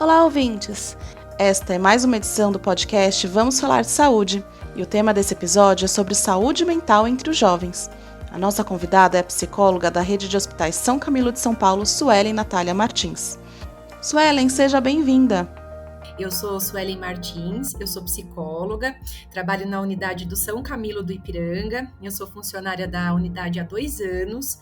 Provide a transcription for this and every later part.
Olá, ouvintes! Esta é mais uma edição do podcast Vamos Falar de Saúde, e o tema desse episódio é sobre saúde mental entre os jovens. A nossa convidada é a psicóloga da Rede de Hospitais São Camilo de São Paulo, Suelen Natália Martins. Suelen, seja bem-vinda! Eu sou Suelen Martins, eu sou psicóloga, trabalho na unidade do São Camilo do Ipiranga, eu sou funcionária da unidade há 2 anos,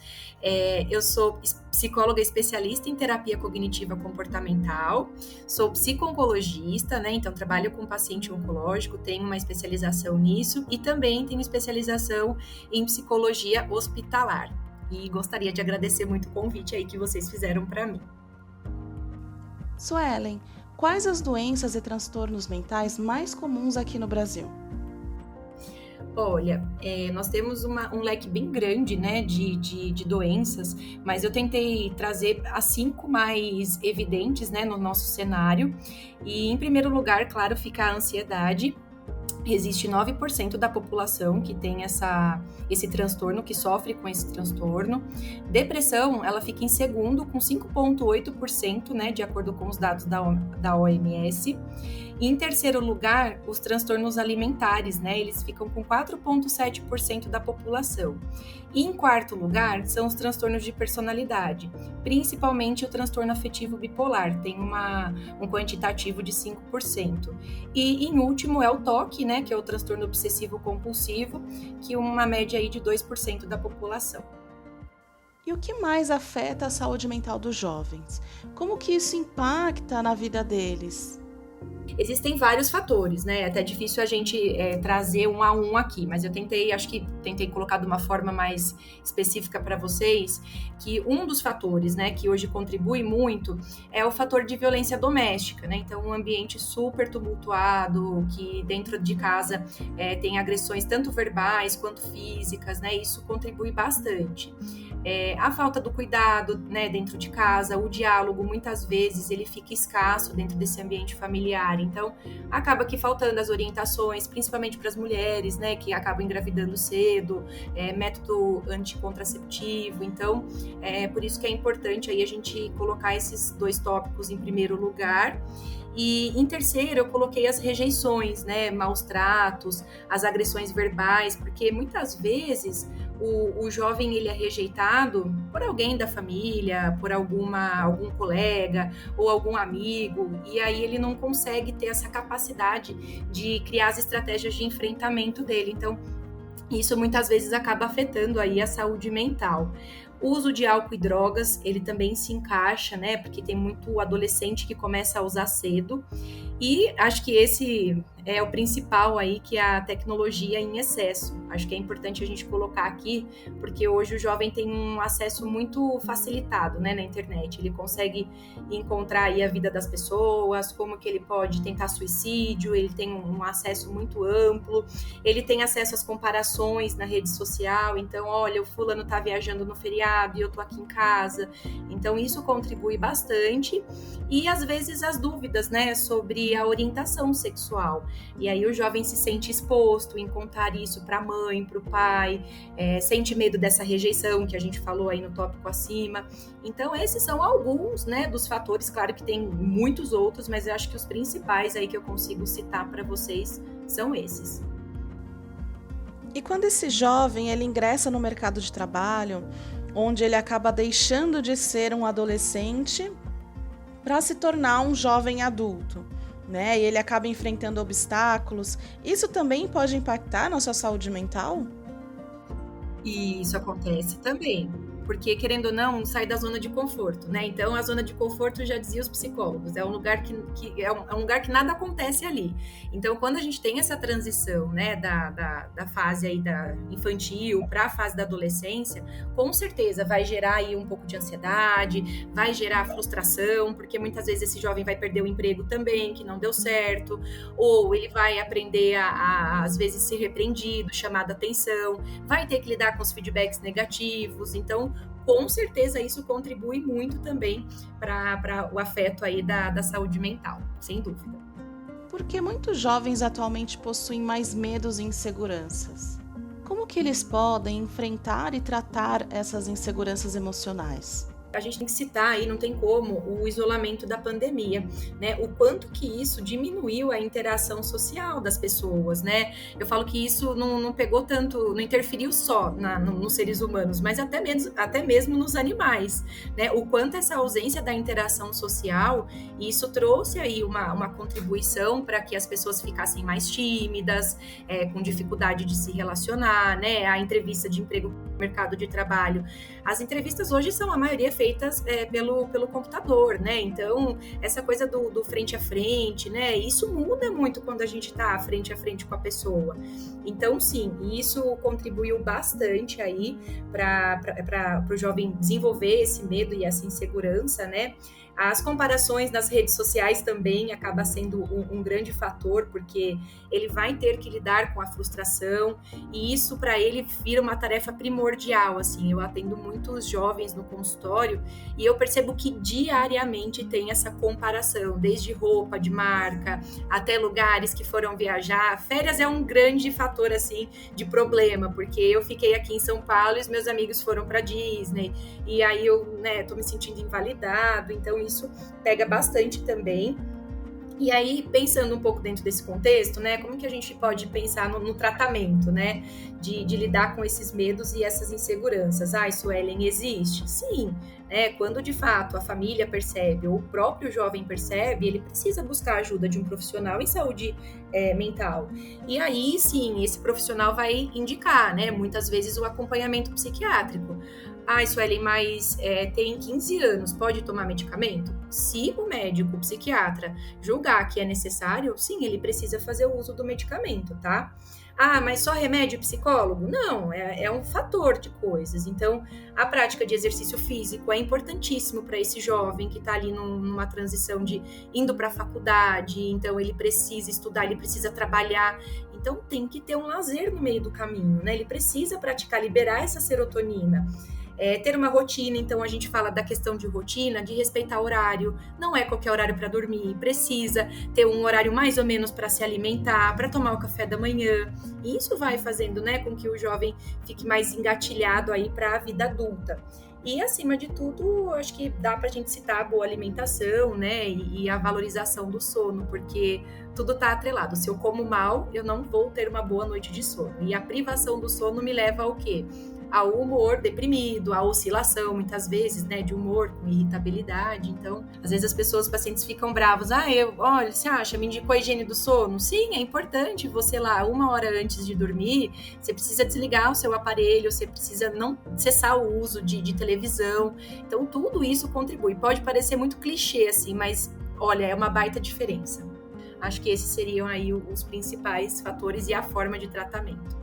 eu sou psicóloga especialista em terapia cognitiva comportamental, sou psico-oncologista, né, então trabalho com paciente oncológico, tenho uma especialização nisso e também tenho especialização em psicologia hospitalar. E gostaria de agradecer muito o convite aí que vocês fizeram para mim. Suelen, quais as doenças e transtornos mentais mais comuns aqui no Brasil? Olha, nós temos um leque bem grande, né, de doenças, mas eu tentei trazer as 5 mais evidentes, né, no nosso cenário. E, em primeiro lugar, claro, fica a ansiedade. Existe 9% da população que tem esse transtorno, que sofre com esse transtorno. Depressão, ela fica em segundo, com 5,8%, né, de acordo com os dados da OMS. E em terceiro lugar, os transtornos alimentares, né, eles ficam com 4,7% da população. E em quarto lugar, são os transtornos de personalidade, principalmente o transtorno afetivo bipolar, tem um quantitativo de 5%. E em último é o TOC, né, que é o transtorno obsessivo compulsivo, que uma média aí de 2% da população. E o que mais afeta a saúde mental dos jovens? Como que isso impacta na vida deles? Existem vários fatores, né? É até difícil a gente trazer um a um aqui, mas eu tentei colocar de uma forma mais específica para vocês, que um dos fatores, né, que hoje contribui muito é o fator de violência doméstica, né? Então, um ambiente super tumultuado, que dentro de casa tem agressões tanto verbais quanto físicas, né? Isso contribui bastante. A falta do cuidado, né, dentro de casa, o diálogo, muitas vezes, ele fica escasso dentro desse ambiente familiar. Então, acaba que faltando as orientações, principalmente para as mulheres, né, que acabam engravidando cedo, método anticontraceptivo. Então, por isso que é importante aí a gente colocar esses 2 tópicos em primeiro lugar. E em terceiro, eu coloquei as rejeições, né, maus tratos, as agressões verbais, porque muitas vezes o jovem ele é rejeitado por alguém da família, por algum colega ou algum amigo, e aí ele não consegue ter essa capacidade de criar as estratégias de enfrentamento dele. Então, isso muitas vezes acaba afetando aí a saúde mental. O uso de álcool e drogas, ele também se encaixa, né? Porque tem muito adolescente que começa a usar cedo. E acho que esse é o principal aí, que é a tecnologia em excesso. Acho que é importante a gente colocar aqui, porque hoje o jovem tem um acesso muito facilitado, né, na internet. Ele consegue encontrar aí a vida das pessoas, como que ele pode tentar suicídio, ele tem um acesso muito amplo, ele tem acesso às comparações na rede social. Então, olha, o fulano tá viajando no feriado e eu tô aqui em casa. Então, isso contribui bastante. E, às vezes, as dúvidas, né, sobre a orientação sexual. E aí o jovem se sente exposto em contar isso para a mãe, para o pai, sente medo dessa rejeição que a gente falou aí no tópico acima. Então, esses são alguns, né, dos fatores. Claro que tem muitos outros, mas eu acho que os principais aí que eu consigo citar para vocês são esses. E quando esse jovem ele ingressa no mercado de trabalho, onde ele acaba deixando de ser um adolescente para se tornar um jovem adulto, né? E ele acaba enfrentando obstáculos, isso também pode impactar na sua saúde mental? E isso acontece também, porque, querendo ou não, sai da zona de conforto, né? Então, a zona de conforto, já dizia os psicólogos, é um lugar que é um lugar que nada acontece ali. Então, quando a gente tem essa transição, né, da fase aí da infantil para a fase da adolescência, com certeza vai gerar aí um pouco de ansiedade, vai gerar frustração, porque muitas vezes esse jovem vai perder o emprego também, que não deu certo, ou ele vai aprender às vezes, ser repreendido, chamar a atenção, vai ter que lidar com os feedbacks negativos. Então, com certeza isso contribui muito também para o afeto aí da saúde mental, sem dúvida. Porque muitos jovens atualmente possuem mais medos e inseguranças. Como que eles podem enfrentar e tratar essas inseguranças emocionais? A gente tem que citar aí, não tem como, o isolamento da pandemia, né? O quanto que isso diminuiu a interação social das pessoas, né? Eu falo que isso não pegou tanto, não interferiu só nos seres humanos, mas até mesmo nos animais, né? O quanto essa ausência da interação social, isso trouxe aí uma contribuição para que as pessoas ficassem mais tímidas, com dificuldade de se relacionar, né? A entrevista de emprego no mercado de trabalho. As entrevistas hoje são, a maioria, feitas pelo computador, né? Então, essa coisa do frente a frente, né? Isso muda muito quando a gente está frente a frente com a pessoa. Então, sim, isso contribuiu bastante aí para o jovem desenvolver esse medo e essa insegurança, né? As comparações nas redes sociais também acaba sendo um grande fator, porque ele vai ter que lidar com a frustração, e isso para ele vira uma tarefa primordial. Assim, eu atendo muitos jovens no consultório e eu percebo que diariamente tem essa comparação, desde roupa de marca até lugares que foram viajar. Férias é um grande fator assim de problema, porque eu fiquei aqui em São Paulo e os meus amigos foram para Disney, e aí eu, né, tô me sentindo invalidado, então isso pega bastante também. E aí, pensando um pouco dentro desse contexto, né, como que a gente pode pensar no tratamento, né, de lidar com esses medos e essas inseguranças? Suelen, existe? Sim, né, quando de fato a família percebe, ou o próprio jovem percebe, ele precisa buscar a ajuda de um profissional em saúde mental. E aí, sim, esse profissional vai indicar, né, muitas vezes o acompanhamento psiquiátrico. Suelen, mas tem 15 anos, pode tomar medicamento? Se o médico, o psiquiatra, julgar que é necessário, sim, ele precisa fazer o uso do medicamento, tá? Mas só remédio e psicólogo? Não, é um fator de coisas. Então, a prática de exercício físico é importantíssimo para esse jovem que está ali numa transição de indo para a faculdade, então ele precisa estudar, ele precisa trabalhar. Então, tem que ter um lazer no meio do caminho, né? Ele precisa praticar, liberar essa serotonina. Ter uma rotina, então a gente fala da questão de rotina, de respeitar horário, não é qualquer horário para dormir, precisa ter um horário mais ou menos para se alimentar, para tomar o café da manhã. E isso vai fazendo, né, com que o jovem fique mais engatilhado aí para a vida adulta. E, acima de tudo, acho que dá para a gente citar a boa alimentação, né, e a valorização do sono, porque tudo está atrelado. Se eu como mal, eu não vou ter uma boa noite de sono. E a privação do sono me leva ao quê? Ao humor deprimido, à oscilação, muitas vezes, né, de humor com irritabilidade. Então, às vezes as pessoas, os pacientes ficam bravos. Olha, você acha, me indicou a higiene do sono? Sim, é importante você lá, 1 hora antes de dormir, você precisa desligar o seu aparelho, você precisa não cessar o uso de televisão. Então, tudo isso contribui. Pode parecer muito clichê, assim, mas, olha, é uma baita diferença. Acho que esses seriam aí os principais fatores e a forma de tratamento.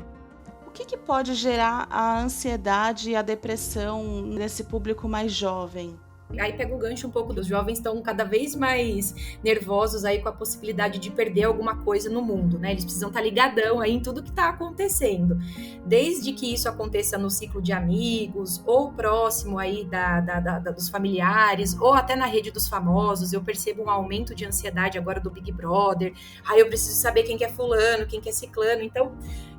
O que pode gerar a ansiedade e a depressão nesse público mais jovem? Aí pega o gancho um pouco, dos jovens estão cada vez mais nervosos aí com a possibilidade de perder alguma coisa no mundo, né? Eles precisam estar ligadão aí em tudo que está acontecendo. Desde que isso aconteça no ciclo de amigos, ou próximo aí dos familiares, ou até na rede dos famosos. Eu percebo um aumento de ansiedade agora do Big Brother. Eu preciso saber quem que é fulano, quem que é ciclano. Então,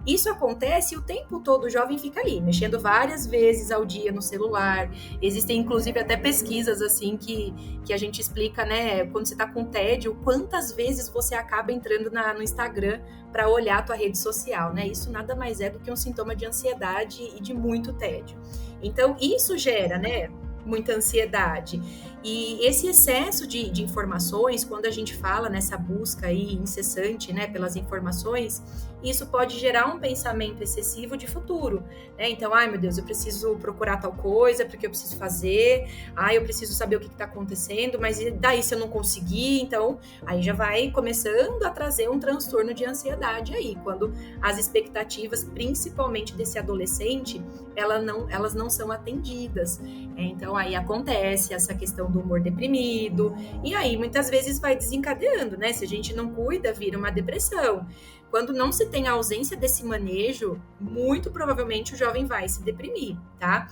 isso acontece e o tempo todo o jovem fica ali, mexendo várias vezes ao dia no celular. Existem, inclusive, até pesquisas assim que a gente explica, né, quando você está com tédio, quantas vezes você acaba entrando no Instagram para olhar a tua rede social, né? Isso nada mais é do que um sintoma de ansiedade e de muito tédio. Então, isso gera, né, muita ansiedade. E esse excesso de informações, quando a gente fala nessa busca aí incessante, né, pelas informações, isso pode gerar um pensamento excessivo de futuro, né? Então, meu Deus, eu preciso procurar tal coisa, porque eu preciso fazer, eu preciso saber o que está acontecendo, mas e daí se eu não conseguir? Então, aí já vai começando a trazer um transtorno de ansiedade aí, quando as expectativas, principalmente desse adolescente, elas não são atendidas. Então, aí acontece essa questão do humor deprimido, e aí muitas vezes vai desencadeando, né? Se a gente não cuida, vira uma depressão. Quando não se tem a ausência desse manejo, muito provavelmente o jovem vai se deprimir, tá?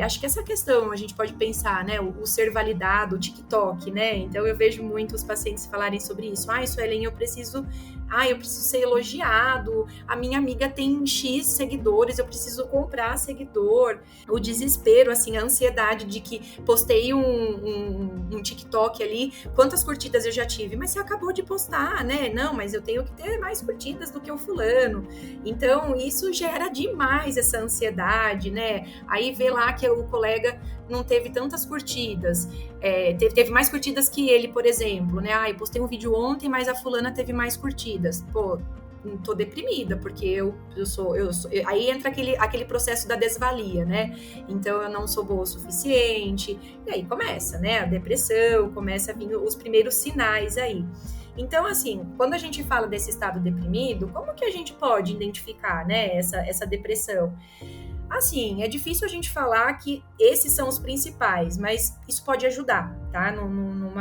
Acho que essa questão a gente pode pensar, né? O ser validado, o TikTok, né? Então eu vejo muitos pacientes falarem sobre isso. Suelen, eu preciso eu preciso ser elogiado, a minha amiga tem X seguidores, eu preciso comprar seguidor. O desespero, assim, a ansiedade de que postei um TikTok ali, quantas curtidas eu já tive? Mas você acabou de postar, né? Não, mas eu tenho que ter mais curtidas do que o fulano. Então, isso gera demais essa ansiedade, né? Aí vê lá que o colega não teve tantas curtidas, teve mais curtidas que ele, por exemplo, né? Eu postei um vídeo ontem, mas a fulana teve mais curtidas. Pô, tô deprimida, porque eu sou. Aí entra aquele processo da desvalia, né? Então eu não sou boa o suficiente, e aí começa, né? A depressão, começa a vir os primeiros sinais aí. Então, assim, quando a gente fala desse estado deprimido, como que a gente pode identificar, né, essa depressão? Assim, é difícil a gente falar que esses são os principais, mas isso pode ajudar, tá? Num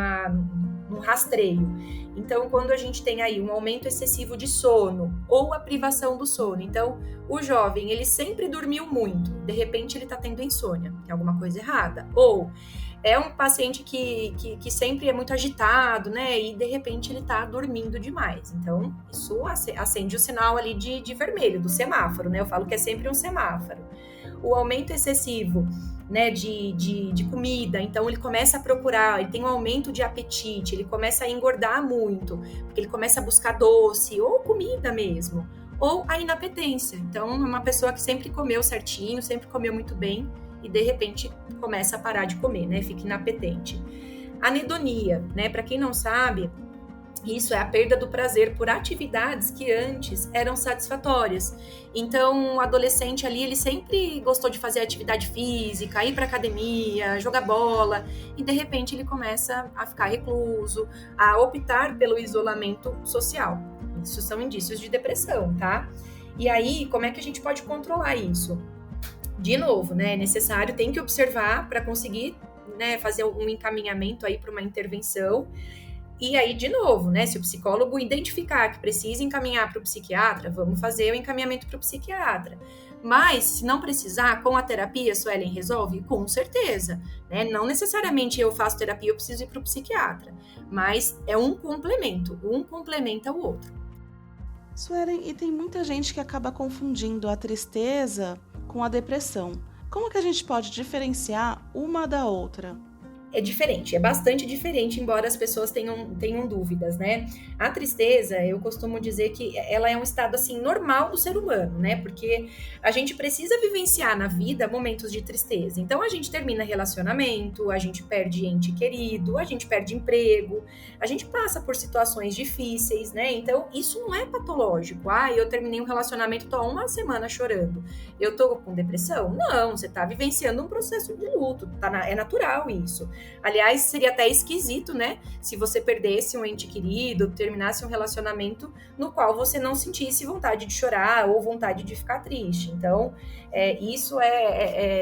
rastreio. Então, quando a gente tem aí um aumento excessivo de sono ou a privação do sono, então o jovem, ele sempre dormiu muito, de repente ele tá tendo insônia, tem alguma coisa errada. Ou é um paciente que sempre é muito agitado, né? E de repente ele tá dormindo demais. Então, isso acende o sinal ali de vermelho, do semáforo, né? Eu falo que é sempre um semáforo. O aumento excessivo, né, de comida, então ele começa a procurar, ele tem um aumento de apetite, ele começa a engordar muito, porque ele começa a buscar doce ou comida mesmo, ou a inapetência. Então, é uma pessoa que sempre comeu certinho, sempre comeu muito bem, e de repente começa a parar de comer, né? Fica inapetente. Anedonia, né? Para quem não sabe, isso é a perda do prazer por atividades que antes eram satisfatórias. Então, o adolescente ali, ele sempre gostou de fazer atividade física, ir para academia, jogar bola, e de repente ele começa a ficar recluso, a optar pelo isolamento social. Isso são indícios de depressão, tá? E aí, como é que a gente pode controlar isso? De novo, né, é necessário, tem que observar para conseguir, né, fazer um encaminhamento aí para uma intervenção. E aí, de novo, né, se o psicólogo identificar que precisa encaminhar para o psiquiatra, vamos fazer o encaminhamento para o psiquiatra. Mas, se não precisar, com a terapia, Suelen resolve? Com certeza, né? Não necessariamente eu faço terapia, eu preciso ir para o psiquiatra. Mas é um complementa o outro. Suelen, e tem muita gente que acaba confundindo a tristeza com a depressão. Como que a gente pode diferenciar uma da outra? É diferente, é bastante diferente, embora as pessoas tenham dúvidas, né? A tristeza, eu costumo dizer que ela é um estado, assim, normal do ser humano, né? Porque a gente precisa vivenciar na vida momentos de tristeza. Então, a gente termina relacionamento, a gente perde ente querido, a gente perde emprego, a gente passa por situações difíceis, né? Então, isso não é patológico. Eu terminei um relacionamento, tô há uma semana chorando. Eu tô com depressão? Não, você tá vivenciando um processo de luto, é natural isso. Aliás, seria até esquisito, né? Se você perdesse um ente querido, terminasse um relacionamento no qual você não sentisse vontade de chorar ou vontade de ficar triste. Então, isso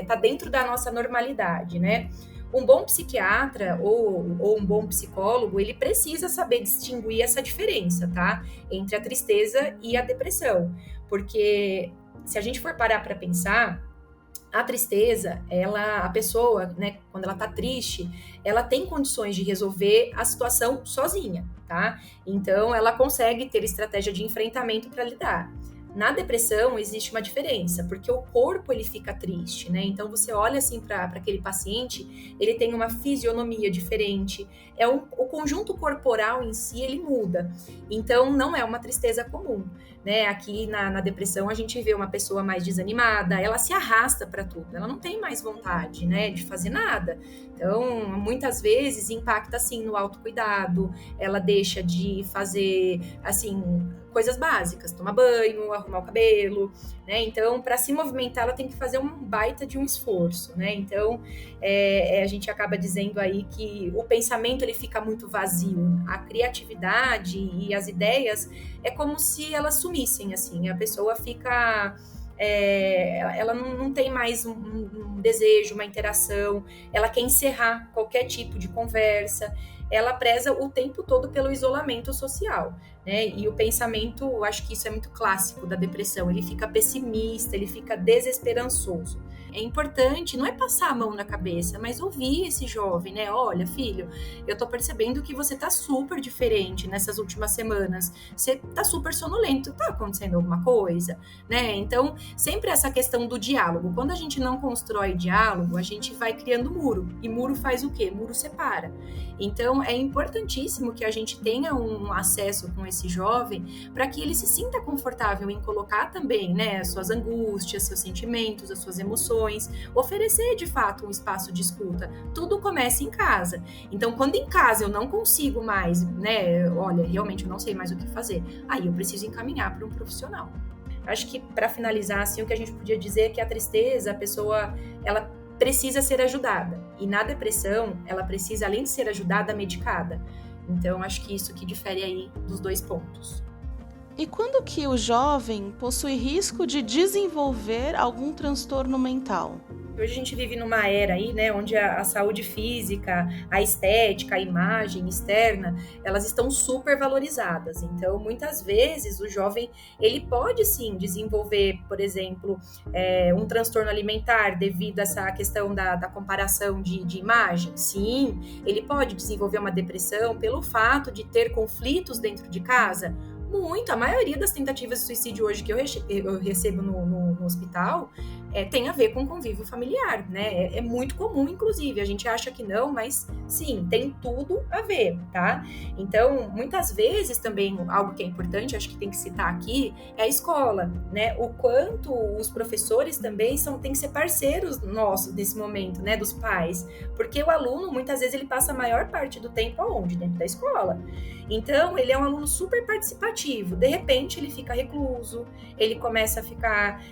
tá dentro da nossa normalidade, né? Um bom psiquiatra ou um bom psicólogo, ele precisa saber distinguir essa diferença, tá? Entre a tristeza e a depressão. Porque se a gente for parar para pensar, a tristeza, a pessoa, né, quando ela tá triste, ela tem condições de resolver a situação sozinha, tá? Então, ela consegue ter estratégia de enfrentamento para lidar. Na depressão, existe uma diferença, porque o corpo, ele fica triste, né? Então, você olha, assim, para aquele paciente, ele tem uma fisionomia diferente, o conjunto corporal em si, ele muda. Então, não é uma tristeza comum, né? Aqui na depressão, a gente vê uma pessoa mais desanimada, ela se arrasta para tudo, ela não tem mais vontade, né, de fazer nada. Então, muitas vezes, impacta, assim, no autocuidado, ela deixa de fazer, assim, coisas básicas, tomar banho, arrumar o cabelo, né? Então, para se movimentar, ela tem que fazer um baita de um esforço, né? Então, a gente acaba dizendo aí que o pensamento, ele fica muito vazio. A criatividade e as ideias é como se elas sumissem, assim. A pessoa fica... ela não tem mais um desejo, uma interação, ela quer encerrar qualquer tipo de conversa, ela preza o tempo todo pelo isolamento social, né? E o pensamento, eu acho que isso é muito clássico da depressão, ele fica pessimista, ele fica desesperançoso. é importante, não é passar a mão na cabeça, mas ouvir esse jovem, né? Olha, filho, eu tô percebendo que você tá super diferente nessas últimas semanas, você tá super sonolento, tá acontecendo alguma coisa, né? Então, sempre essa questão do diálogo. Quando a gente não constrói diálogo, a gente vai criando muro. E muro faz o quê? Muro separa. Então, é importantíssimo que a gente tenha um acesso com esse jovem para que ele se sinta confortável em colocar também, né, as suas angústias, seus sentimentos, as suas emoções, oferecer de fato um espaço de escuta. Tudo começa em casa. Então, quando em casa eu não consigo mais, né, olha, realmente eu não sei mais o que fazer, aí eu preciso encaminhar para um profissional. Acho que, para finalizar, assim, o que a gente podia dizer é que a tristeza, a pessoa, ela precisa ser ajudada. E na depressão, ela precisa, além de ser ajudada, medicada. Então, acho que isso que difere aí dos dois pontos. E quando que o jovem possui risco de desenvolver algum transtorno mental? Hoje a gente vive numa era aí, né, onde a saúde física, a estética, a imagem externa, elas estão super valorizadas. Então, muitas vezes, o jovem, ele pode sim desenvolver, por exemplo, um transtorno alimentar devido a essa questão da comparação de imagem. Sim, ele pode desenvolver uma depressão pelo fato de ter conflitos dentro de casa. Muito, a maioria das tentativas de suicídio hoje que eu recebo no hospital tem a ver com convívio familiar, né? É muito comum, inclusive. A gente acha que não, mas sim, tem tudo a ver, tá? Então, muitas vezes também, algo que é importante, acho que tem que citar aqui, é a escola, né? O quanto os professores também têm que ser parceiros nossos nesse momento, né? Dos pais. Porque o aluno, muitas vezes, ele passa a maior parte do tempo aonde? Dentro da escola. Então, ele é um aluno super participativo. De repente, ele fica recluso, ele começa a ficar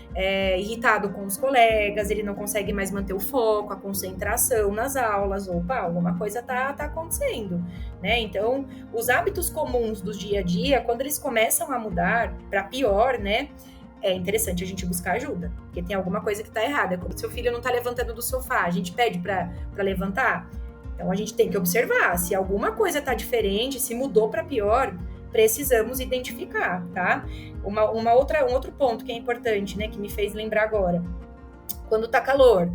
irritado com os colegas, ele não consegue mais manter o foco, a concentração nas aulas. Opa, alguma coisa tá acontecendo, né? Então, os hábitos comuns do dia a dia, quando eles começam a mudar para pior, né? É interessante a gente buscar ajuda, porque tem alguma coisa que tá errada. Quando seu filho não tá levantando do sofá, a gente pede para levantar. Então, a gente tem que observar se alguma coisa está diferente, se mudou para pior, precisamos identificar, tá? Um outro ponto que é importante, né, que me fez lembrar agora. Quando tá calor,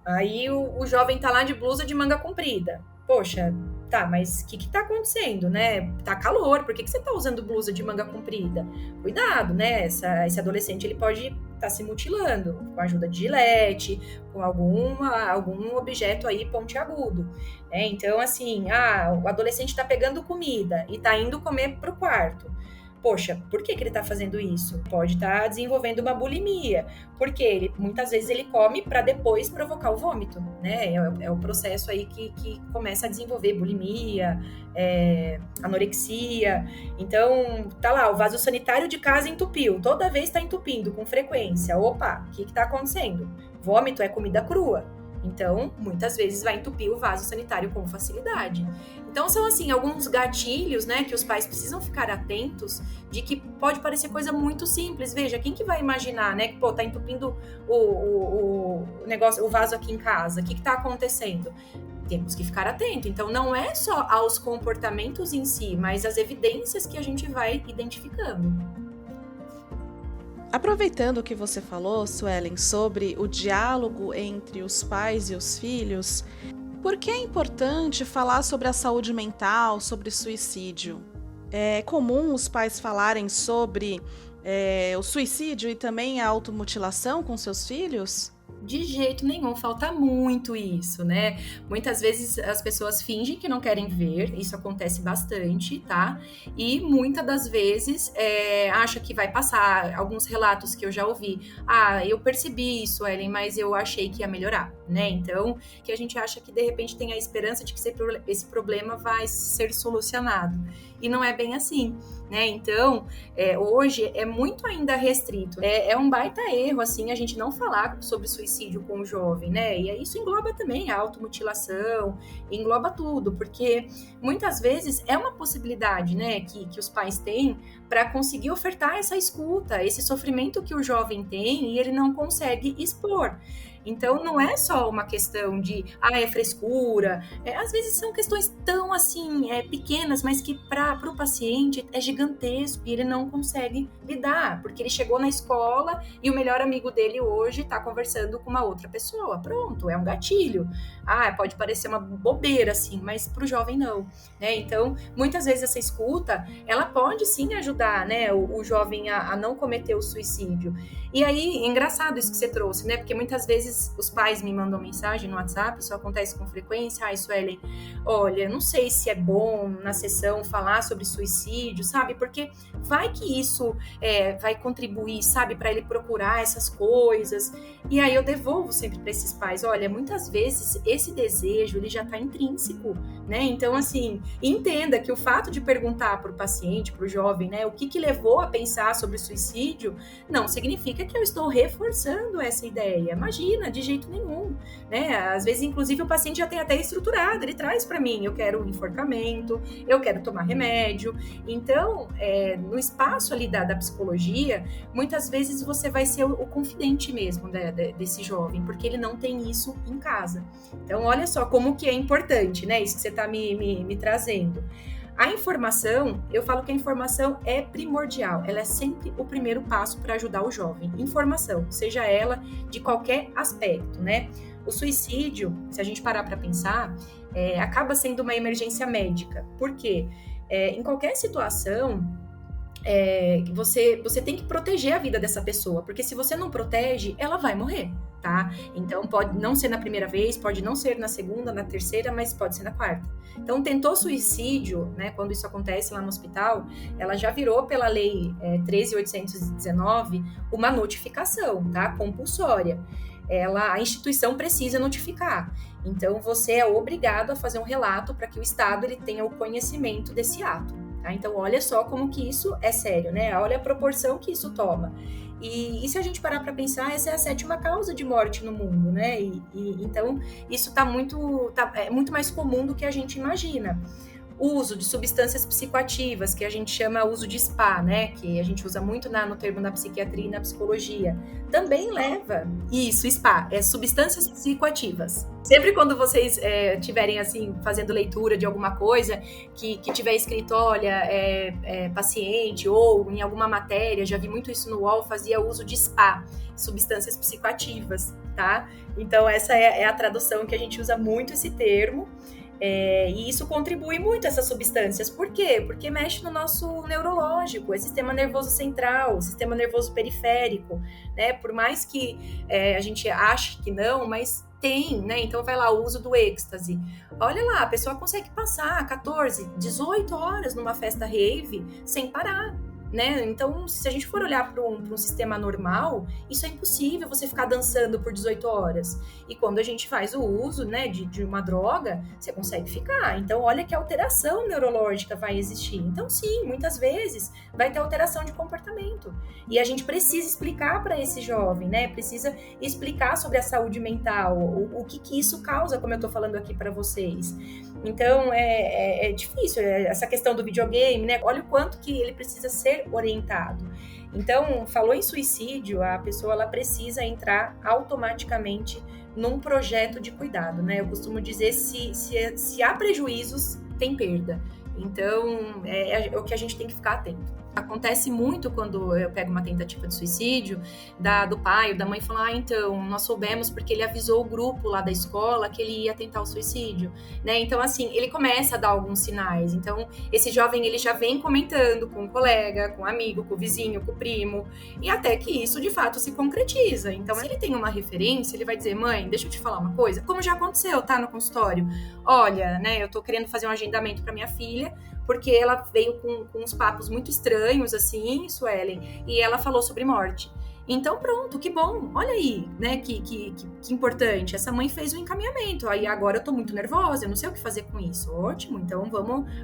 aí o jovem tá lá de blusa de manga comprida. Poxa, tá, mas o que tá acontecendo, né? Tá calor, por que você tá usando blusa de manga comprida? Cuidado, né? Esse adolescente, ele pode estar se mutilando com a ajuda de gilete, com algum objeto aí pontiagudo, né? Então, assim, o adolescente tá pegando comida e tá indo comer pro quarto. Poxa, por que ele está fazendo isso? Pode estar desenvolvendo uma bulimia, porque muitas vezes ele come para depois provocar o vômito, né? É o processo aí que começa a desenvolver bulimia, anorexia. Então, tá lá, o vaso sanitário de casa entupiu, toda vez está entupindo com frequência. Opa, o que está acontecendo? Vômito é comida crua. Então, muitas vezes vai entupir o vaso sanitário com facilidade. Então, são, assim, alguns gatilhos, né, que os pais precisam ficar atentos de que pode parecer coisa muito simples. Veja, quem que vai imaginar, né, que, pô, tá entupindo o negócio, o vaso aqui em casa? O que tá acontecendo? Temos que ficar atento. Então, não é só aos comportamentos em si, mas as evidências que a gente vai identificando. Aproveitando o que você falou, Suelen, sobre o diálogo entre os pais e os filhos, por que é importante falar sobre a saúde mental, sobre suicídio? É comum os pais falarem sobre o suicídio e também a automutilação com seus filhos? De jeito nenhum, falta muito isso, né? Muitas vezes as pessoas fingem que não querem ver, isso acontece bastante, tá? E muitas das vezes acha que vai passar. Alguns relatos que eu já ouvi, eu percebi isso, Ellen, mas eu achei que ia melhorar, né? Então, que a gente acha que de repente tem a esperança de que esse problema vai ser solucionado. E não é bem assim, né? Então, hoje é muito ainda restrito. É um baita erro, assim, a gente não falar sobre suicídio com o jovem, né? E isso engloba também a automutilação, engloba tudo, porque muitas vezes é uma possibilidade, né, que os pais têm para conseguir ofertar essa escuta, esse sofrimento que o jovem tem e ele não consegue expor. Então, não é só uma questão de, é frescura. Às vezes são questões tão, assim, pequenas, mas que para o paciente é gigantesco e ele não consegue lidar, porque ele chegou na escola e o melhor amigo dele hoje está conversando com uma outra pessoa. Pronto, é um gatilho. Pode parecer uma bobeira, assim, mas para o jovem não, né? Então, muitas vezes essa escuta, ela pode sim ajudar, né, o jovem a não cometer o suicídio. E aí, é engraçado isso que você trouxe, né? Porque muitas vezes os pais me mandam mensagem no WhatsApp, isso acontece com frequência. Suelen, olha, não sei se é bom na sessão falar sobre suicídio, sabe? Porque vai que isso vai contribuir, sabe, para ele procurar essas coisas. E aí eu devolvo sempre para esses pais, olha, muitas vezes esse desejo, ele já está intrínseco, né? Então, assim, entenda que o fato de perguntar para o paciente, para o jovem, né, o que levou a pensar sobre o suicídio, não significa que eu estou reforçando essa ideia. Imagina, de jeito nenhum, né? Às vezes, inclusive, o paciente já tem até estruturado, ele traz para mim, eu quero um enforcamento, eu quero tomar remédio. Então, no espaço ali da psicologia, muitas vezes você vai ser o confidente mesmo desse jovem, porque ele não tem isso em casa. Então, olha só como que é importante, né? Isso que você está me trazendo. A informação, eu falo que a informação é primordial, ela é sempre o primeiro passo para ajudar o jovem. Informação, seja ela de qualquer aspecto, né? O suicídio, se a gente parar para pensar, acaba sendo uma emergência médica. Por quê? Em qualquer situação, você tem que proteger a vida dessa pessoa, porque se você não protege, ela vai morrer, tá? Então, pode não ser na primeira vez, pode não ser na segunda, na terceira, mas pode ser na quarta. Então, tentou suicídio, né, quando isso acontece lá no hospital, ela já virou pela lei 13.819 uma notificação, tá? Compulsória. A instituição precisa notificar. Então, você é obrigado a fazer um relato para que o Estado ele tenha o conhecimento desse ato. Tá? Então, olha só como que isso é sério, né? Olha a proporção que isso toma. E se a gente parar para pensar, essa é a 7ª causa de morte no mundo, né? Então, isso é muito mais comum do que a gente imagina. O uso de substâncias psicoativas, que a gente chama uso de SPA, né? Que a gente usa muito no termo da psiquiatria e na psicologia. Também leva isso, SPA, substâncias psicoativas. Sempre quando vocês estiverem assim, fazendo leitura de alguma coisa que tiver escrito, olha, paciente, ou em alguma matéria, já vi muito isso no UOL, fazia uso de SPA, substâncias psicoativas, tá? Então, essa é a tradução que a gente usa muito esse termo. E isso contribui muito, essas substâncias. Por quê? Porque mexe no nosso neurológico, sistema nervoso central, sistema nervoso periférico, né? Por mais que a gente ache que não, mas tem, né? Então vai lá, o uso do êxtase. Olha lá, a pessoa consegue passar 14, 18 horas numa festa rave sem parar. Né? Então, se a gente for olhar para um sistema normal, isso é impossível você ficar dançando por 18 horas. E quando a gente faz o uso, né, de uma droga, você consegue ficar. Então, olha que alteração neurológica vai existir. Então, sim, muitas vezes vai ter alteração de comportamento. E a gente precisa explicar para esse jovem, né? Precisa explicar sobre a saúde mental, o que isso causa, como eu estou falando aqui para vocês. Então, é difícil. Essa questão do videogame, né? Olha o quanto que ele precisa ser orientado. Então, falou em suicídio, a pessoa ela precisa entrar automaticamente num projeto de cuidado, né? Eu costumo dizer, se há prejuízos, tem perda. Então, é o que a gente tem que ficar atento. Acontece muito quando eu pego uma tentativa de suicídio, do pai ou da mãe falar, então, nós soubemos porque ele avisou o grupo lá da escola que ele ia tentar o suicídio, né? Então, assim, ele começa a dar alguns sinais. Então, esse jovem, ele já vem comentando com o colega, com o amigo, com o vizinho, com o primo, e até que isso, de fato, se concretiza. Então, se ele tem uma referência, ele vai dizer, mãe, deixa eu te falar uma coisa, como já aconteceu, tá, no consultório. Olha, né, eu tô querendo fazer um agendamento para minha filha, porque ela veio com uns papos muito estranhos, assim, Suelen, e ela falou sobre morte. Então, pronto, que bom, olha aí, né, que importante, essa mãe fez um encaminhamento, aí agora eu tô muito nervosa, eu não sei o que fazer com isso, ótimo, então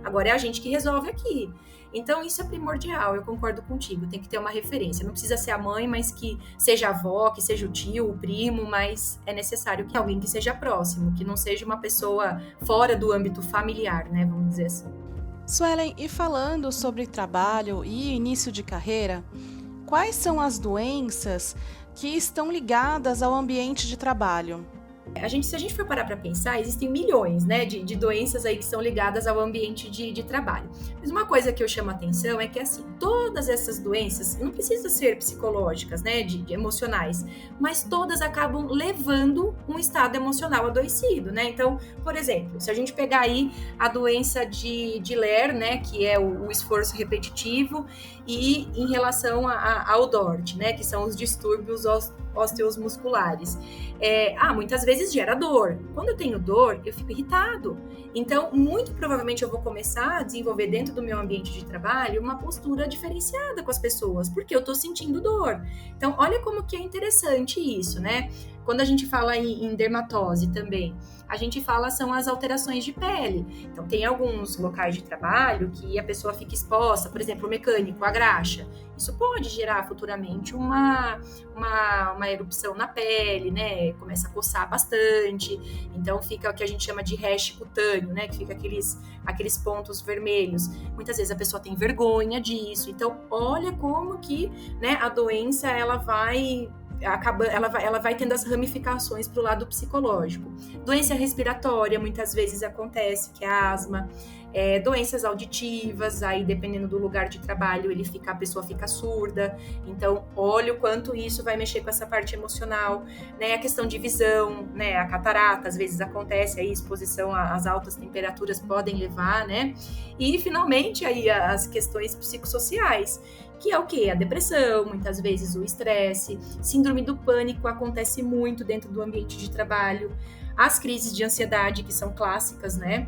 agora é a gente que resolve aqui. Então, isso é primordial, eu concordo contigo, tem que ter uma referência, não precisa ser a mãe, mas que seja a avó, que seja o tio, o primo, mas é necessário que alguém que seja próximo, que não seja uma pessoa fora do âmbito familiar, né, vamos dizer assim. Suelen, e falando sobre trabalho e início de carreira, quais são as doenças que estão ligadas ao ambiente de trabalho? Se a gente for parar para pensar, existem milhões, né, de doenças aí que são ligadas ao ambiente de trabalho. Mas uma coisa que eu chamo a atenção é que, assim, todas essas doenças não precisam ser psicológicas, né, de emocionais, mas todas acabam levando um estado emocional adoecido, né? Então, por exemplo, se a gente pegar aí a doença de Ler, né, que é o esforço repetitivo, e em relação ao DORT, né, que são os distúrbios osteomusculares. Muitas vezes gera dor. Quando eu tenho dor, eu fico irritado. Então, muito provavelmente eu vou começar a desenvolver dentro do meu ambiente de trabalho uma postura diferenciada com as pessoas, porque eu tô sentindo dor. Então, olha como que é interessante isso, né? Quando a gente fala em dermatose também, a gente fala são as alterações de pele. Então, tem alguns locais de trabalho que a pessoa fica exposta, por exemplo, o mecânico, a graxa. Isso pode gerar futuramente uma erupção na pele, né? Começa a coçar bastante. Então, fica o que a gente chama de rash cutâneo, né? Que fica aqueles pontos vermelhos. Muitas vezes a pessoa tem vergonha disso. Então, olha como que, né, a doença, ela vai tendo as ramificações para o lado psicológico. Doença respiratória muitas vezes acontece, que é a asma. Doenças auditivas, aí dependendo do lugar de trabalho, a pessoa fica surda. Então, olha o quanto isso vai mexer com essa parte emocional, né? A questão de visão, né? A catarata, às vezes acontece, aí exposição às altas temperaturas podem levar, né? E, finalmente, aí as questões psicossociais, que é o quê? A depressão, muitas vezes o estresse, síndrome do pânico acontece muito dentro do ambiente de trabalho, as crises de ansiedade, que são clássicas, né?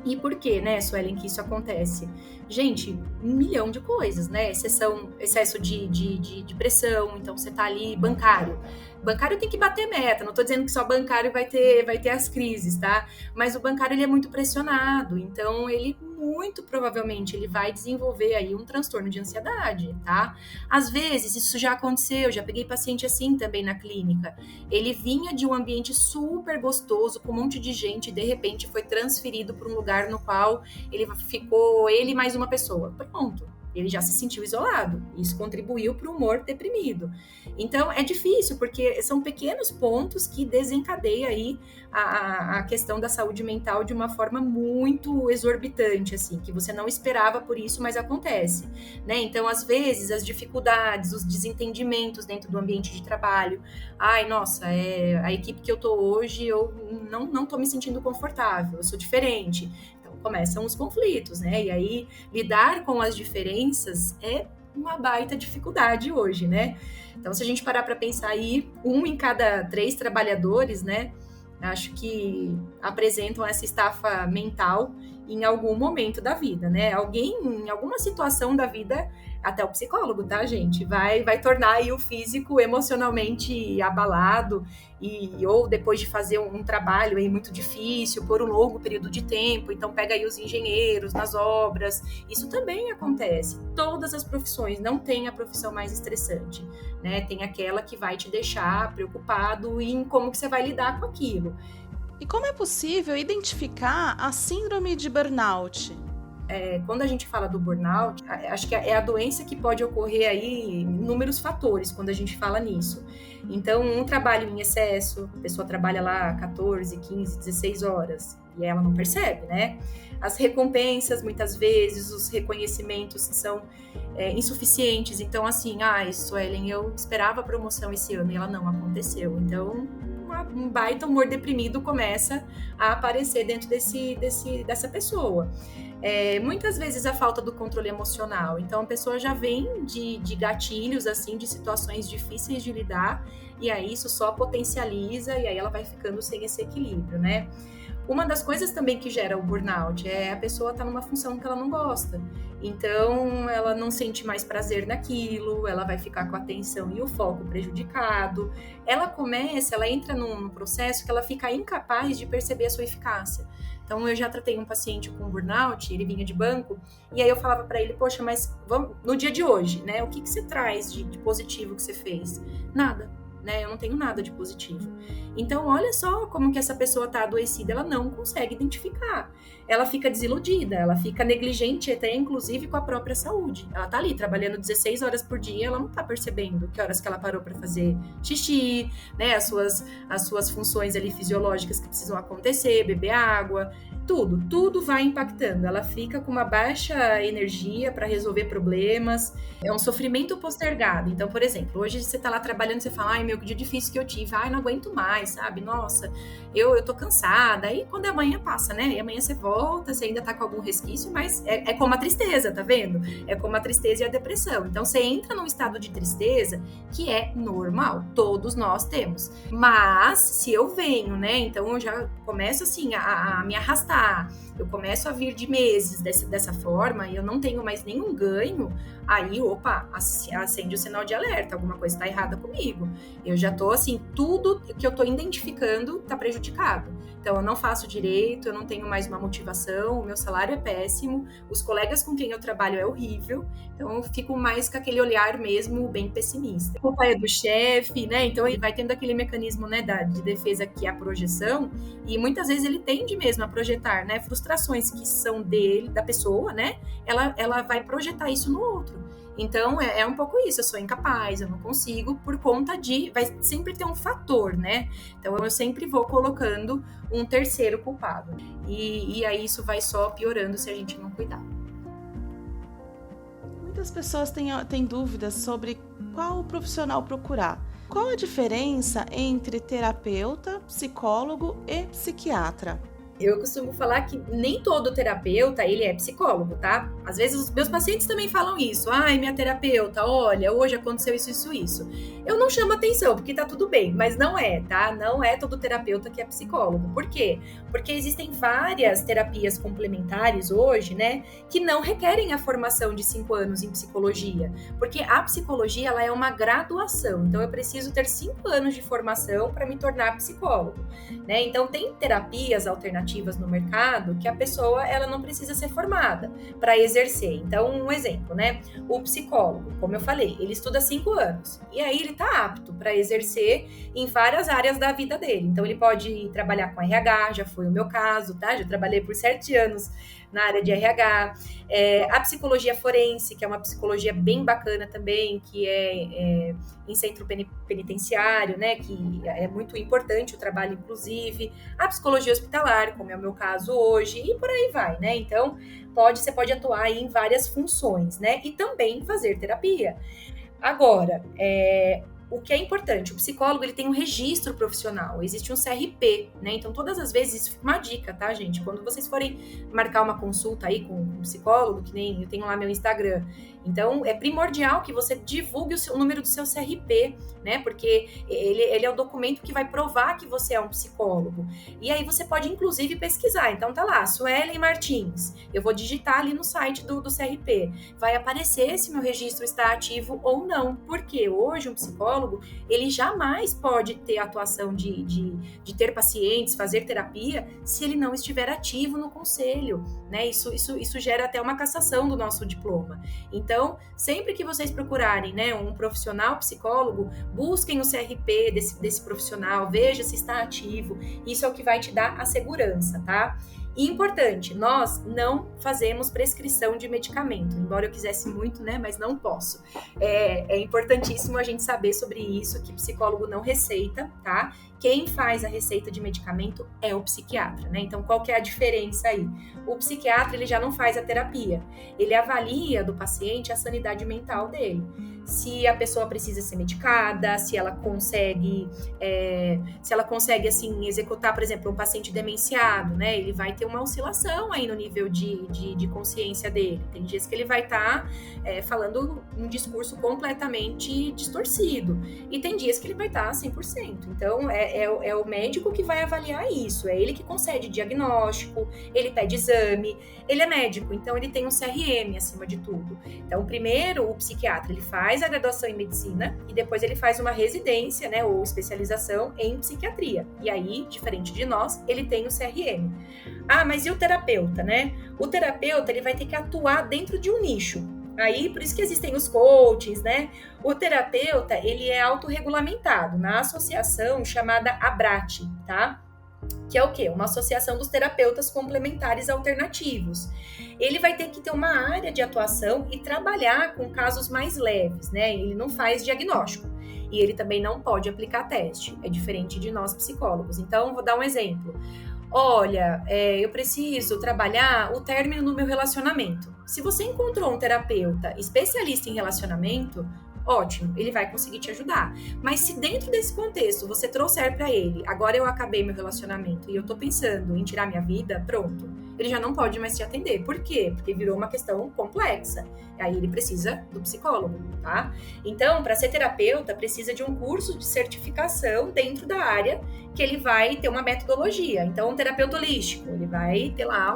E por que, né, Suelen, que isso acontece? Gente, 1 milhão de coisas, né? Excesso de pressão, então você tá ali, bancário. Bancário tem que bater meta, não tô dizendo que só bancário vai ter as crises, tá? Mas o bancário, ele é muito pressionado, então ele muito provavelmente ele vai desenvolver aí um transtorno de ansiedade, tá? Às vezes, isso já aconteceu, já peguei paciente assim também na clínica. Ele vinha de um ambiente super gostoso, com um monte de gente, e de repente foi transferido para um lugar no qual ele mais uma pessoa. Pronto. Ele já se sentiu isolado. Isso contribuiu para o humor deprimido. Então, é difícil, porque são pequenos pontos que desencadeiam aí a questão da saúde mental de uma forma muito exorbitante, assim, que você não esperava por isso, mas acontece, né? Então, às vezes, as dificuldades, os desentendimentos dentro do ambiente de trabalho. Ai, nossa, a equipe que eu tô hoje, eu não tô me sentindo confortável, eu sou diferente. Começam os conflitos, né? E aí, lidar com as diferenças é uma baita dificuldade hoje, né? Então, se a gente parar para pensar aí, 1 em cada 3 trabalhadores, né? Acho que apresentam essa estafa mental em algum momento da vida, né? Alguém, em alguma situação da vida, até o psicólogo, tá, gente? Vai tornar aí o físico emocionalmente abalado, ou depois de fazer um trabalho aí muito difícil, por um longo período de tempo, então pega aí os engenheiros nas obras, isso também acontece. Todas as profissões, não tem a profissão mais estressante, né? Tem aquela que vai te deixar preocupado em como que você vai lidar com aquilo. E como é possível identificar a síndrome de burnout? Quando a gente fala do burnout, acho que é a doença que pode ocorrer aí em inúmeros fatores quando a gente fala nisso. Então, um trabalho em excesso, a pessoa trabalha lá 14, 15, 16 horas e ela não percebe, né? As recompensas, muitas vezes, os reconhecimentos são insuficientes. Então, assim, Suelen, eu esperava a promoção esse ano e ela não aconteceu. Então, um baita humor deprimido começa a aparecer dentro dessa pessoa. Muitas vezes a falta do controle emocional. Então, a pessoa já vem de gatilhos, assim, de situações difíceis de lidar, e aí isso só potencializa, e aí ela vai ficando sem esse equilíbrio, né? Uma das coisas também que gera o burnout é a pessoa estar numa função que ela não gosta. Então, ela não sente mais prazer naquilo, ela vai ficar com a atenção e o foco prejudicado. Ela entra num processo que ela fica incapaz de perceber a sua eficácia. Então, eu já tratei um paciente com burnout, ele vinha de banco, e aí eu falava para ele, poxa, mas vamos, no dia de hoje, né? O que você traz de positivo que você fez? Nada. né? Eu não tenho nada de positivo. Então, olha só como que essa pessoa tá adoecida, ela não consegue identificar. Ela fica desiludida, ela fica negligente até, inclusive, com a própria saúde. Ela tá ali trabalhando 16 horas por dia, ela não tá percebendo que horas que ela parou para fazer xixi, né? As suas funções ali fisiológicas que precisam acontecer, beber água, tudo vai impactando. Ela fica com uma baixa energia para resolver problemas. É um sofrimento postergado. Então, por exemplo, hoje você tá lá trabalhando, você fala, ai, meu, que dia difícil que eu tive, ai, não aguento mais, sabe? Nossa, eu tô cansada. Aí quando amanhã passa, né? E amanhã você volta, você ainda tá com algum resquício, mas é como a tristeza, tá vendo? É como a tristeza e a depressão. Então, você entra num estado de tristeza que é normal, todos nós temos. Mas, se eu venho, né? Então, eu já começo assim a me arrastar, eu começo a vir de meses dessa forma e eu não tenho mais nenhum ganho, aí, opa, acende o sinal de alerta, alguma coisa está errada comigo. Eu já tô assim, tudo que eu tô identificando tá prejudicado. Então, eu não faço direito, eu não tenho mais uma motivação, o meu salário é péssimo, os colegas com quem eu trabalho é horrível, então eu fico mais com aquele olhar mesmo bem pessimista. A culpa é do chefe, né? Então, ele vai tendo aquele mecanismo, né, de defesa que é a projeção, e muitas vezes ele tende mesmo a projetar, né, frustrações que são dele, da pessoa, né? Ela vai projetar isso no outro. Então, é um pouco isso, eu sou incapaz, eu não consigo, por conta vai sempre ter um fator, né? Então, eu sempre vou colocando um terceiro culpado. E aí isso vai só piorando se a gente não cuidar. Muitas pessoas têm dúvidas sobre qual profissional procurar. Qual a diferença entre terapeuta, psicólogo e psiquiatra? Eu costumo falar que nem todo terapeuta, ele é psicólogo, tá? Às vezes os meus pacientes também falam isso. Ai, minha terapeuta, olha, hoje aconteceu isso. Eu não chamo atenção, porque tá tudo bem, mas não é, tá? Não é todo terapeuta que é psicólogo. Por quê? Porque existem várias terapias complementares hoje, né, que não requerem a formação de 5 anos em psicologia. Porque a psicologia, ela é uma graduação. Então, eu preciso ter 5 anos de formação para me tornar psicólogo, né? Então, tem terapias alternativas no mercado que a pessoa ela não precisa ser formada para exercer. Então, um exemplo, né? O psicólogo, como eu falei, ele estuda 5 anos e aí ele está apto para exercer em várias áreas da vida dele. Então, ele pode trabalhar com RH, já foi o meu caso, tá? Já trabalhei por 7 anos na área de RH. A psicologia forense, que é uma psicologia bem bacana também, que é em centro penitenciário, né, que é muito importante o trabalho, inclusive. A psicologia hospitalar, como é o meu caso hoje, e por aí vai, né? Então, você pode atuar aí em várias funções, né? E também fazer terapia. Agora, o que é importante, o psicólogo ele tem um registro profissional, existe um CRP, né? Então, todas as vezes, isso fica uma dica, tá, gente? Quando vocês forem marcar uma consulta aí com um psicólogo, que nem eu tenho lá meu Instagram, então é primordial que você divulgue o número do seu CRP, né? Porque ele é o documento que vai provar que você é um psicólogo. E aí você pode, inclusive, pesquisar. Então, tá lá, Suelen Martins. Eu vou digitar ali no site do CRP. Vai aparecer se meu registro está ativo ou não. Porque hoje um psicólogo ele jamais pode ter atuação de ter pacientes, fazer terapia, se ele não estiver ativo no conselho, né? Isso gera até uma cassação do nosso diploma. Então, sempre que vocês procurarem, né, um profissional psicólogo, busquem o CRP desse profissional, veja se está ativo, isso é o que vai te dar a segurança, tá? E importante, nós não fazemos prescrição de medicamento, embora eu quisesse muito, né, mas não posso. É importantíssimo a gente saber sobre isso, que psicólogo não receita, tá? Quem faz a receita de medicamento é o psiquiatra, né? Então, qual que é a diferença aí? O psiquiatra, ele já não faz a terapia, ele avalia do paciente a sanidade mental dele. Se a pessoa precisa ser medicada, se ela consegue, assim, executar, por exemplo, um paciente demenciado, né? Ele vai ter uma oscilação aí no nível de consciência dele. Tem dias que ele vai estar falando um discurso completamente distorcido. E tem dias que ele vai estar 100%. Então, é o médico que vai avaliar isso. É ele que concede diagnóstico, ele pede exame. Ele é médico, então ele tem um CRM acima de tudo. Então, primeiro, o psiquiatra, ele faz a graduação em medicina e depois ele faz uma residência, né, ou especialização em psiquiatria. E aí, diferente de nós, ele tem o CRM. Ah, mas e o terapeuta, né? O terapeuta, ele vai ter que atuar dentro de um nicho. Aí, por isso que existem os coaches, né? O terapeuta, ele é autorregulamentado na associação chamada ABRAT, tá? Que é o quê? Uma associação dos terapeutas complementares alternativos. Ele vai ter que ter uma área de atuação e trabalhar com casos mais leves, né? Ele não faz diagnóstico. E ele também não pode aplicar teste. É diferente de nós psicólogos. Então, vou dar um exemplo. Olha, eu preciso trabalhar o término no meu relacionamento. Se você encontrou um terapeuta especialista em relacionamento, ótimo, ele vai conseguir te ajudar. Mas se dentro desse contexto você trouxer para ele, agora eu acabei meu relacionamento e eu tô pensando em tirar minha vida, pronto. Ele já não pode mais te atender. Por quê? Porque virou uma questão complexa. Aí ele precisa do psicólogo, tá? Então, para ser terapeuta, precisa de um curso de certificação dentro da área que ele vai ter uma metodologia. Então, um terapeuta holístico, ele vai ter lá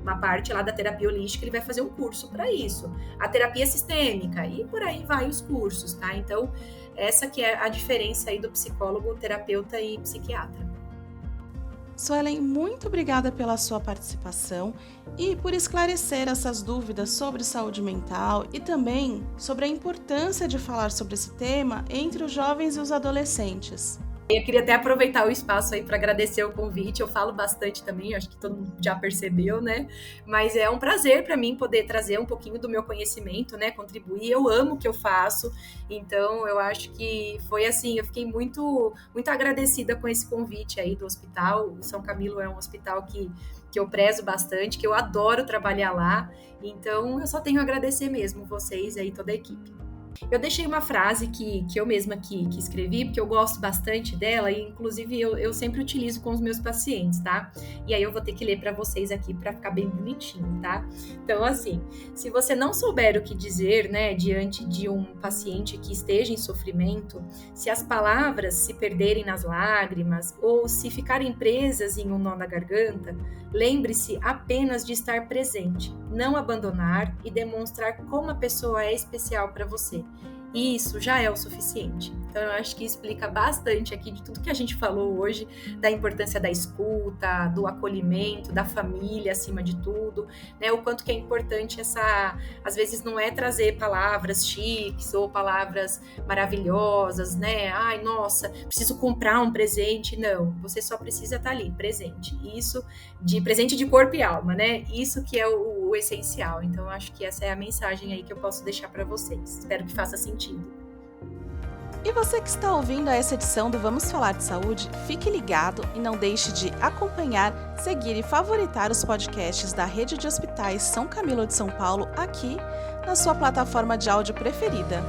uma parte lá da terapia holística, ele vai fazer um curso para isso. A terapia sistêmica e por aí vai os cursos, tá? Então, essa que é a diferença aí do psicólogo, terapeuta e psiquiatra. Suelen, muito obrigada pela sua participação e por esclarecer essas dúvidas sobre saúde mental e também sobre a importância de falar sobre esse tema entre os jovens e os adolescentes. Eu queria até aproveitar o espaço aí para agradecer o convite. Eu falo bastante também, acho que todo mundo já percebeu, né? Mas é um prazer para mim poder trazer um pouquinho do meu conhecimento, né? Contribuir. Eu amo o que eu faço, então eu acho que foi assim. Eu fiquei muito agradecida com esse convite aí do hospital. O São Camilo é um hospital que eu prezo bastante, que eu adoro trabalhar lá. Então eu só tenho a agradecer mesmo vocês aí, toda a equipe. Eu deixei uma frase que eu mesma que escrevi, porque eu gosto bastante dela e, inclusive, eu sempre utilizo com os meus pacientes, tá? E aí eu vou ter que ler para vocês aqui para ficar bem bonitinho, tá? Então, assim, se você não souber o que dizer, né, diante de um paciente que esteja em sofrimento, se as palavras se perderem nas lágrimas ou se ficarem presas em um nó na garganta, lembre-se apenas de estar presente, não abandonar e demonstrar como a pessoa é especial para você. E isso já é o suficiente. Então, eu acho que explica bastante aqui de tudo que a gente falou hoje, da importância da escuta, do acolhimento, da família acima de tudo, né? O quanto que é importante às vezes não é trazer palavras chiques ou palavras maravilhosas, né? Ai, nossa, preciso comprar um presente. Não, você só precisa estar ali, presente. Isso, presente de corpo e alma, né? Isso que é o essencial. Então, eu acho que essa é a mensagem aí que eu posso deixar para vocês. Espero que faça sentido. E você que está ouvindo essa edição do Vamos Falar de Saúde, fique ligado e não deixe de acompanhar, seguir e favoritar os podcasts da Rede de Hospitais São Camilo de São Paulo aqui na sua plataforma de áudio preferida.